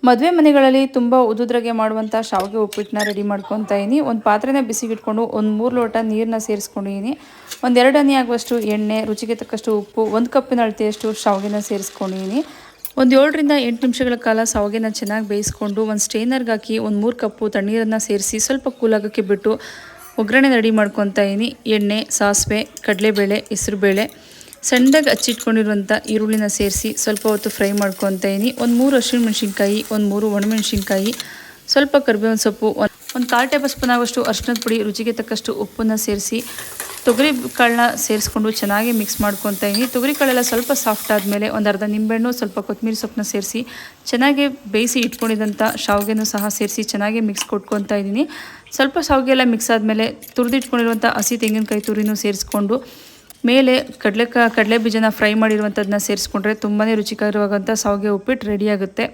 ಮದುವೆ ಮನೆಗಳಲ್ಲಿ ತುಂಬ ಉದುದ್ರಾಗೆ ಮಾಡುವಂಥ ಶಾವಿಗೆ ಉಪ್ಪಿಟ್ಟನ್ನ ರೆಡಿ ಮಾಡ್ಕೊತಾ ಇದೀನಿ. ಒಂದು ಪಾತ್ರೆನ ಬಿಸಿಗಿಟ್ಕೊಂಡು ಒಂದು 3 ಲೋಟ ನೀರನ್ನ ಸೇರಿಸ್ಕೊಂಡಿದ್ದೀನಿ. ಒಂದು 2 ಹನಿ ಆಗುವಷ್ಟು ಎಣ್ಣೆ, ರುಚಿಗೆ ತಕ್ಕಷ್ಟು ಉಪ್ಪು, 1 ಕಪ್ಪಿನ ಅಳತೆಯಷ್ಟು ಶಾವಿಗೆನ ಸೇರಿಸ್ಕೊಂಡಿದ್ದೀನಿ. ಒಂದು 7ರಿಂದ 8 ನಿಮಿಷಗಳ ಕಾಲ ಶಾವಿಗೆನ ಚೆನ್ನಾಗಿ ಬೇಯಿಸ್ಕೊಂಡು ಒಂದು ಸ್ಟ್ರೈನರ್ಗೆ ಹಾಕಿ ಒಂದು 3 ಕಪ್ಪು ತಣ್ಣೀರನ್ನು ಸೇರಿಸಿ ಸ್ವಲ್ಪ ಕೂಲಾಗೋಕ್ಕೆ ಬಿಟ್ಟು ಒಗ್ಗರಣೆ ರೆಡಿ ಮಾಡ್ಕೊತಾ ಇದೀನಿ. ಎಣ್ಣೆ, ಸಾಸಿವೆ, ಕಡಲೆಬೇಳೆ, ಹೆಸರುಬೇಳೆ, ಸಣ್ಣದಾಗಿ ಹಚ್ಚಿಟ್ಕೊಂಡಿರುವಂಥ ಈರುಳ್ಳಿನ ಸೇರಿಸಿ ಸ್ವಲ್ಪ ಹೊತ್ತು ಫ್ರೈ ಮಾಡ್ಕೊತಾ ಇದೀನಿ. ಒಂದು 3 ಹಸಿಮೆಣಸಿನ್ಕಾಯಿ, ಒಂದು 3 ಒಣಮೆಣಸಿನ್ಕಾಯಿ, ಸ್ವಲ್ಪ ಕರಿಬೇವಿನ ಸೊಪ್ಪು, ಒಂದು 1/4 ಟೇಬಲ್ ಸ್ಪೂನ್ ಆಗುವಷ್ಟು ಅರಿಶಿಣದ ಪುಡಿ, ರುಚಿಗೆ ತಕ್ಕಷ್ಟು ಉಪ್ಪನ್ನು ಸೇರಿಸಿ ತೊಗರಿ ಕಾಳನ್ನ ಸೇರಿಸ್ಕೊಂಡು ಚೆನ್ನಾಗಿ ಮಿಕ್ಸ್ ಮಾಡ್ಕೊತಾ ಇದೀನಿ. ತೊಗರಿ ಕಾಳೆಲ್ಲ ಸ್ವಲ್ಪ ಸಾಫ್ಟ್ ಆದಮೇಲೆ ಒಂದು ಅರ್ಧ ನಿಂಬೆಹಣ್ಣು, ಸ್ವಲ್ಪ ಕೊತ್ತಂಬರಿ ಸೊಪ್ಪನ್ನ ಸೇರಿಸಿ ಚೆನ್ನಾಗಿ ಬೇಯಿಸಿ ಇಟ್ಕೊಂಡಿದ್ದಂಥ ಶಾವಿಗೆನೂ ಸಹ ಸೇರಿಸಿ ಚೆನ್ನಾಗಿ ಮಿಕ್ಸ್ ಕೊಟ್ಕೊತಾ ಇದ್ದೀನಿ. ಸ್ವಲ್ಪ ಶಾವಿಗೆ ಎಲ್ಲ ಮಿಕ್ಸ್ ಆದಮೇಲೆ ತುರಿದಿಟ್ಕೊಂಡಿರುವಂಥ ಹಸಿ ತೆಂಗಿನಕಾಯಿ ತುರಿನೂ ಸೇರಿಸ್ಕೊಂಡು ಮೇಲೆ ಕಡಲೆ ಬೀಜನ ಫ್ರೈ ಮಾಡಿರುವಂಥದ್ದನ್ನ ಸೇರಿಸ್ಕೊಂಡ್ರೆ ತುಂಬಾ ರುಚಿಕರವಾದಂಥ ಶಾವಿಗೆ ಉಪ್ಪಿಟ್ಟು ರೆಡಿಯಾಗುತ್ತೆ.